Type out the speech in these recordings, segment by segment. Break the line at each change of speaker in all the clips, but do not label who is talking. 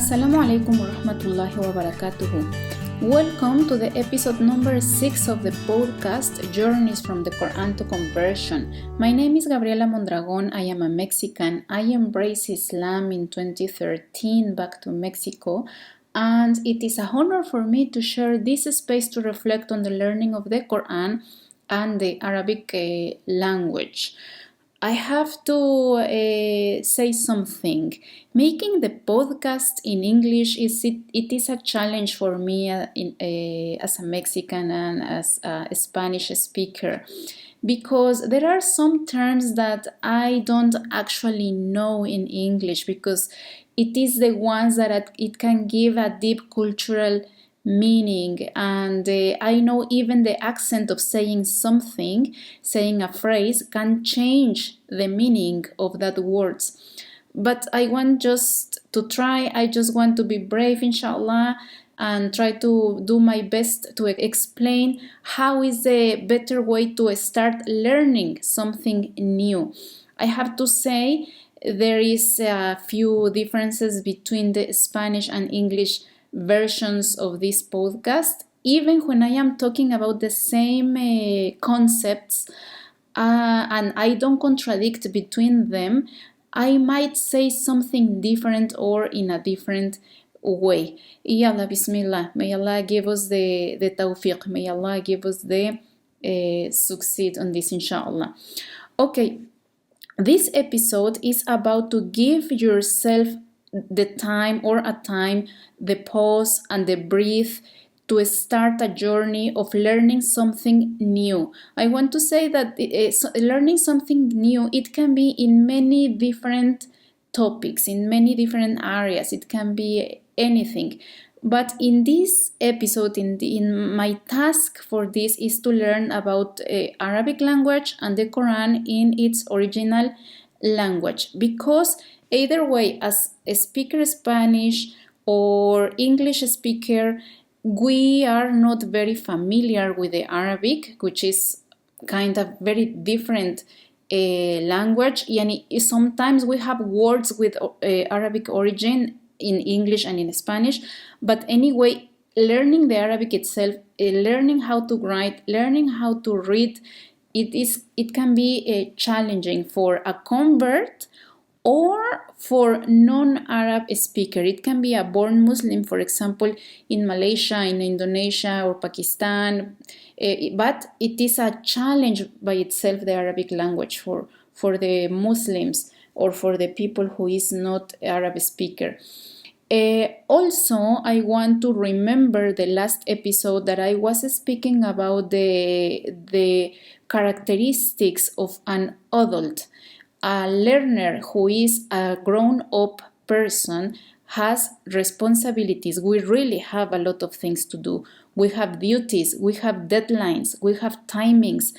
Assalamu alaikum wa rahmatullahi wa barakatuhu. Welcome to the episode number 6 of the podcast Journeys from the Quran to Conversion. My name is Gabriela Mondragon. I am a Mexican. I embraced Islam in 2013 back to Mexico, and it is an honor for me to share this space to reflect on the learning of the Quran and the Arabic language. I have to say something. Making the podcast in English it is a challenge for me as a Mexican and as a Spanish speaker, because there are some terms that I don't actually know in English, because it is the ones that it can give a deep cultural meaning, and I know even the accent of saying something, saying a phrase, can change the meaning of that words. But I want just to try, I just want to be brave, inshallah, and try to do my best to explain how is the better way to start learning something new. I have to say there is a few differences between the Spanish and English versions of this podcast, even when I am talking about the same concepts, and I don't contradict between them. I might say something different or in a different way. Yalla, Bismillah. May Allah give us the tawfiq. May Allah give us the succeed on this, inshallah. Okay, this episode is about to give yourself the time, or a time, the pause and the breathe to start a journey of learning something new. I want to say that learning something new, it can be in many different topics, in many different areas. It can be anything. But in this episode, in my task for this is to learn about Arabic language and the Quran in its original language, because either way, as a speaker Spanish or English speaker, we are not very familiar with the Arabic, which is kind of very different language. Yani sometimes we have words with Arabic origin in English and in Spanish, but anyway, learning the Arabic itself, learning how to write, learning how to read, it can be challenging for a convert or for non-Arab speaker. It can be a born Muslim, for example, in Malaysia, in Indonesia, or Pakistan, but it is a challenge by itself, the Arabic language, for the Muslims or for the people who is not Arab speaker. Also, I want to remember the last episode that I was speaking about the characteristics of an adult. A learner who is a grown-up person has responsibilities. We really have a lot of things to do. We have duties, we have deadlines, we have timings.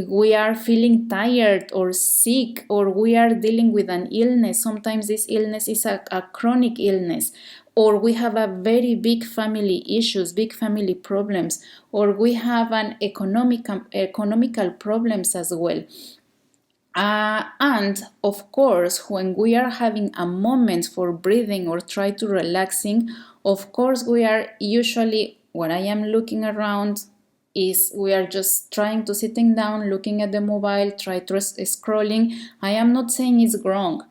We are feeling tired or sick, or we are dealing with an illness. Sometimes this illness is a chronic illness, or we have a very big family issues, big family problems, or we have an economical problems as well. And of course, when we are having a moment for breathing or try to relaxing, of course we are usually, what I am looking around is we are just trying to sitting down, looking at the mobile, try to scrolling. I am not saying it's wrong.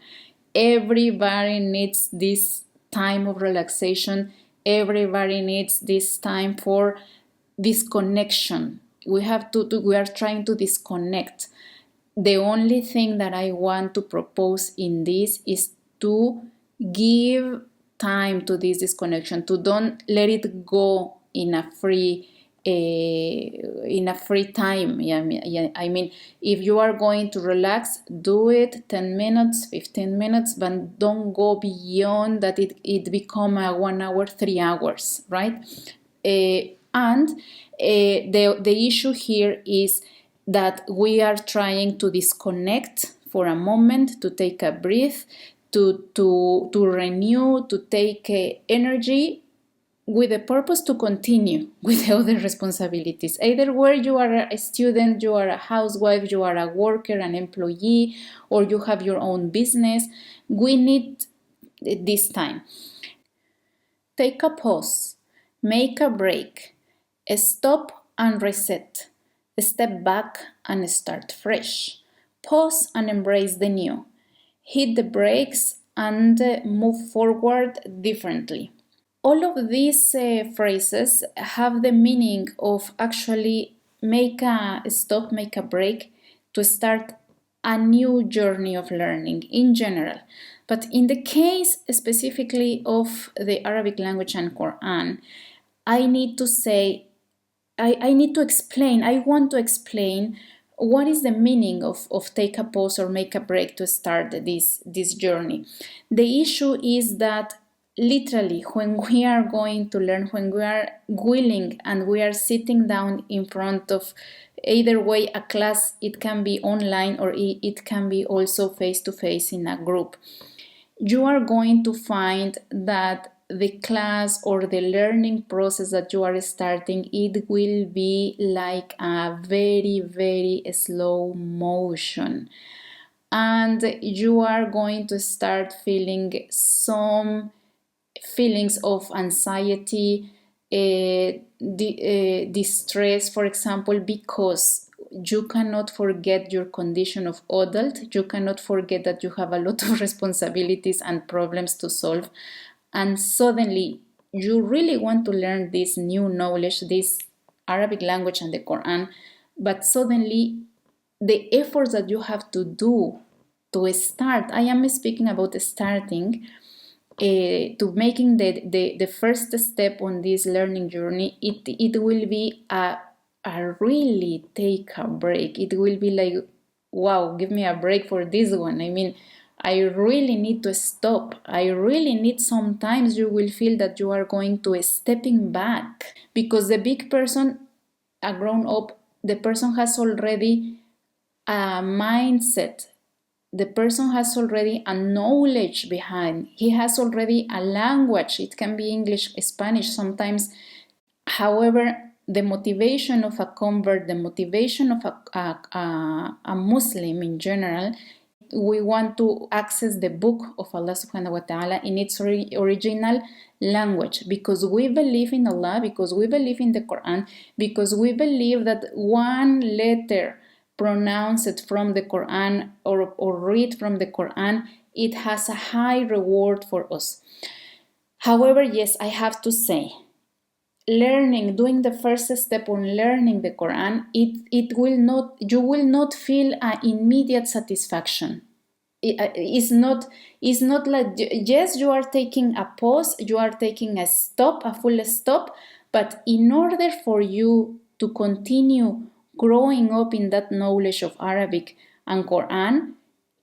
Everybody needs this time of relaxation. Everybody needs this time for disconnection. We are trying to disconnect. The only thing that I want to propose in this is to give time to this disconnection, to don't let it go in a free time. I mean, if you are going to relax, do it 10 minutes, 15 minutes, but don't go beyond that it become a 1 hour, 3 hours, right? And the issue here is that we are trying to disconnect for a moment, to take a breath, to renew, to take energy, with the purpose to continue with the other responsibilities. Either where you are a student, you are a housewife, you are a worker, an employee, or you have your own business, we need this time. take a pause, make a break, stop and reset, step back and start fresh, pause and embrace the new, hit the brakes and move forward differently. All of these phrases have the meaning of actually make a stop, make a break to start a new journey of learning in general. But in the case specifically of the Arabic language and Quran, I need to say, I need to explain, I want to explain what is the meaning of take a pause or make a break to start this journey. The issue is that literally when we are going to learn, when we are willing and we are sitting down in front of either way a class, it can be online or it can be also face to face in a group, you are going to find that the class or the learning process that you are starting, it will be like a very, very slow motion. And you are going to start feeling some feelings of anxiety, distress, for example, because you cannot forget your condition of adult. You cannot forget that you have a lot of responsibilities and problems to solve. And suddenly, you really want to learn this new knowledge, this Arabic language and the Quran, but suddenly the efforts that you have to do to start, I am speaking about starting, to making the first step on this learning journey, it will be a really take a break. It will be like, wow, give me a break for this one. I mean, I really need to stop. I really need, sometimes you will feel that you are going to stepping back because the big person, a grown up, the person has already a mindset, the person has already a knowledge behind, he has already a language, it can be English, Spanish sometimes. However, the motivation of a convert, the motivation of a Muslim in general, we want to access the book of Allah subhanahu wa ta'ala in its original language, because we believe in Allah, because we believe in the Quran, because we believe that one letter pronounced from the Quran or read from the Quran, it has a high reward for us. However, yes, I have to say, learning, doing the first step on learning the Quran, it will not, you will not feel an immediate satisfaction. It's not like, yes, you are taking a pause, you are taking a stop, a full stop, but in order for you to continue growing up in that knowledge of Arabic and Quran,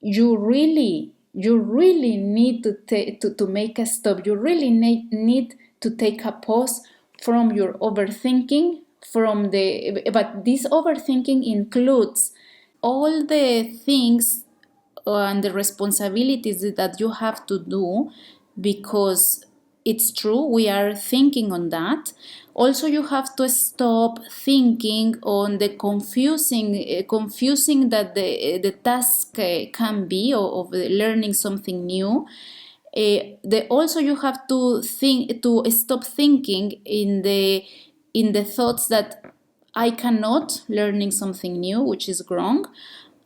you really need to make a stop. You really need to take a pause from your overthinking, but this overthinking includes all the things and the responsibilities that you have to do, because it's true, we are thinking on that. Also, you have to stop thinking on the confusing that the task can be of learning something new. Also, you have to stop thinking in the thoughts that I cannot learning something new, which is wrong.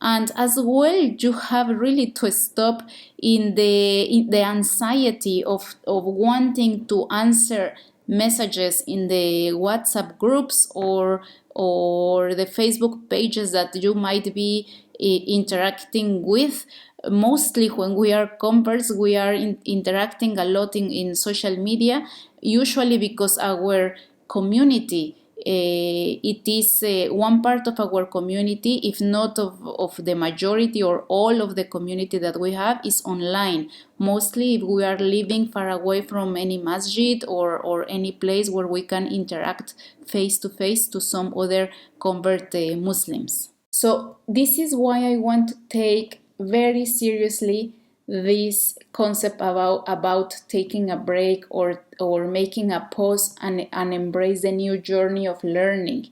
And as well, you have really to stop in the anxiety of wanting to answer messages in the WhatsApp groups or the Facebook pages that you might be interacting with. Mostly when we are converts, we are interacting a lot in social media, usually because our community, it is one part of our community, if not of the majority or all of the community that we have, is online. Mostly if we are living far away from any masjid or any place where we can interact face to face to some other convert Muslims. So this is why I want to take very seriously this concept about taking a break or making a pause and embrace the new journey of learning,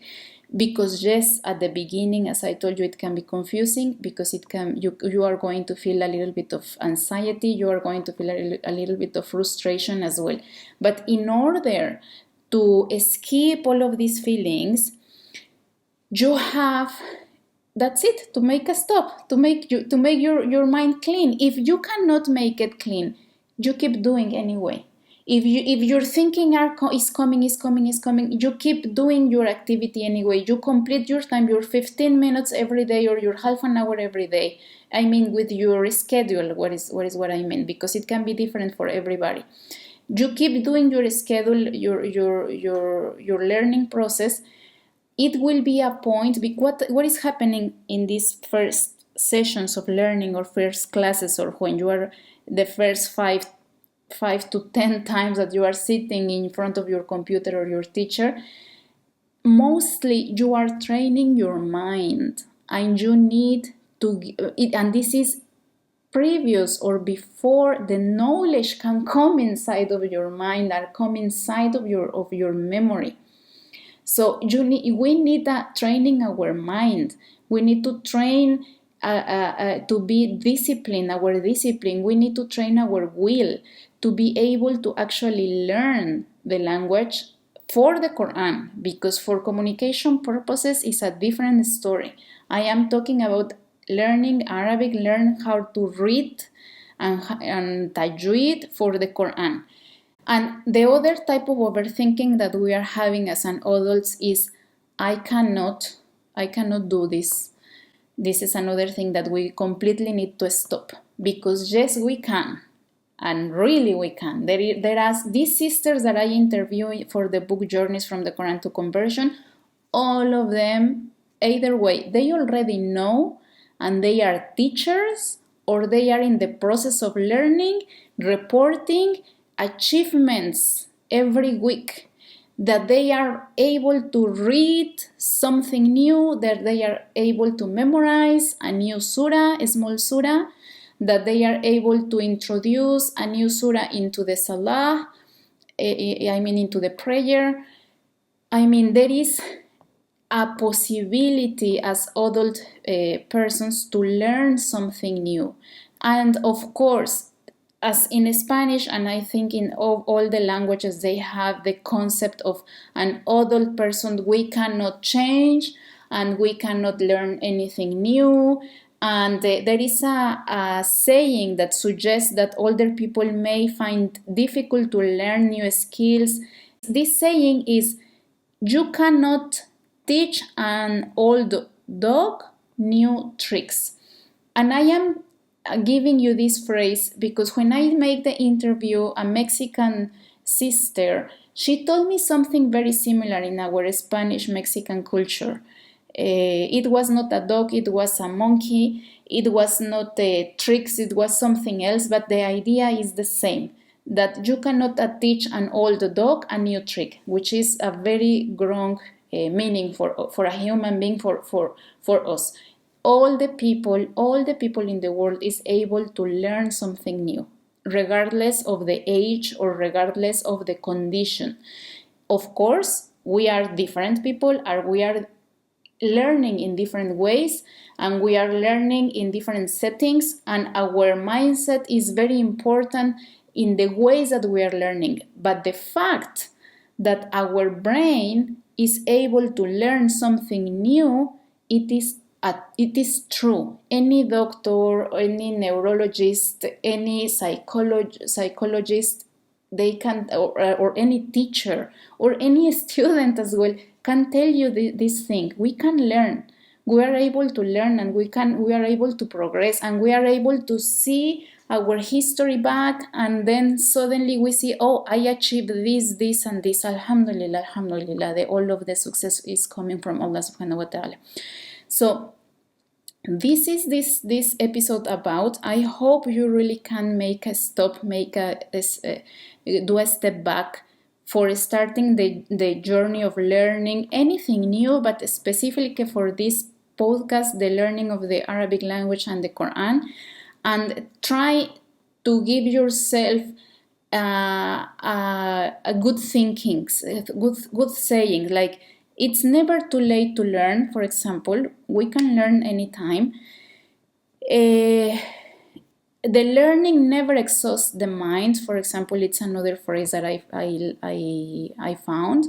because yes, at the beginning, as I told you, it can be confusing, because you are going to feel a little bit of anxiety, you are going to feel a little bit of frustration as well. But in order to escape all of these feelings, you have, that's it, to make a stop, to make your mind clean. If you cannot make it clean, you keep doing anyway. If your thinking is coming, you keep doing your activity anyway. You complete your time, your 15 minutes every day, or your half an hour every day. I mean, with your schedule. What I mean, because it can be different for everybody. You keep doing your schedule, your learning process. It will be a point. What is happening in these first sessions of learning, or first classes, or when you are the first 5 to 10 times that you are sitting in front of your computer or your teacher, mostly you are training your mind, and you need to, and this is previous or before the knowledge can come inside of your mind, or come inside of your memory. So we need that training our mind. We need to train to be disciplined, our discipline. We need to train our will to be able to actually learn the language for the Quran, because for communication purposes is a different story. I am talking about learning Arabic, learn how to read and tajweed for the Quran. And the other type of overthinking that we are having as an adults is, I cannot do this. This is another thing that we completely need to stop, because yes, we can, and really we can. There are these sisters that I interview for the book Journeys from the Quran to Conversion. All of them, either way, they already know, and they are teachers, or they are in the process of learning, reporting achievements every week, that they are able to read something new, that they are able to memorize a new surah, a small surah, that they are able to introduce a new surah into the salah, into the prayer. There is a possibility as adult persons to learn something new. And of course, as in Spanish, and I think in all the languages, they have the concept of an adult person. We cannot change, and we cannot learn anything new. And there is a saying that suggests that older people may find difficult to learn new skills. This saying is, you cannot teach an old dog new tricks. And I am giving you this phrase because when I made the interview, a Mexican sister, she told me something very similar in our Spanish-Mexican culture. It was not a dog, it was a monkey. It was not tricks, it was something else, but the idea is the same, that you cannot teach an old dog a new trick, which is a very wrong meaning for a human being, for us. All the people in the world is able to learn something new, regardless of the age or regardless of the condition. Of course, we are different people, we are learning in different ways, and we are learning in different settings, and our mindset is very important in the ways that we are learning. But the fact that our brain is able to learn something new, it is true. Any doctor, any neurologist, any psychologist, they can, or any teacher, or any student as well, can tell you this thing. We can learn. We are able to learn, and we are able to progress, and we are able to see our history back, and then suddenly we see, oh, I achieved this and this. Alhamdulillah, alhamdulillah. All of the success is coming from Allah subhanahu wa ta'ala. So this is this episode about. I hope you really can make a stop, do a step back for starting the journey of learning anything new, but specifically for this podcast, the learning of the Arabic language and the Quran, and try to give yourself a good thinking, good saying, like, It's never too late to learn. For example, we can learn anytime. The learning never exhausts the mind. For example, it's another phrase that I found.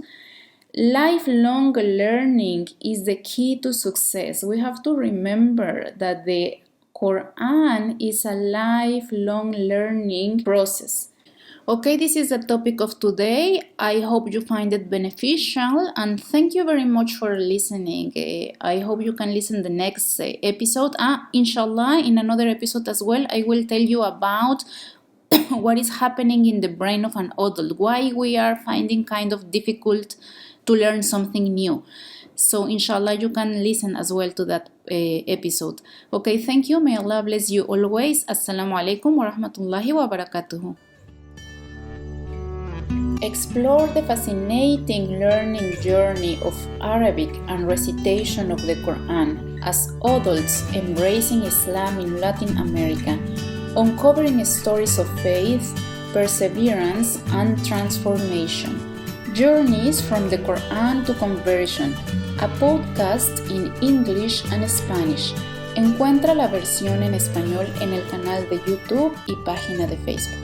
Lifelong learning is the key to success. We have to remember that the Quran is a lifelong learning process. Okay, this is the topic of today. I hope you find it beneficial, and thank you very much for listening. I hope you can listen the next episode. Inshallah, in another episode as well, I will tell you about what is happening in the brain of an adult, why we are finding kind of difficult to learn something new. So inshallah you can listen as well to that episode. Okay, thank you. May Allah bless you always. Assalamu alaikum wa rahmatullahi wa barakatuhu. Explore the fascinating learning journey of Arabic and recitation of the Quran as adults embracing Islam in Latin America, uncovering stories of faith, perseverance, and transformation. Journeys from the Quran to Conversion, a podcast in English and Spanish. Encuentra la versión en español en el canal de YouTube y página de Facebook.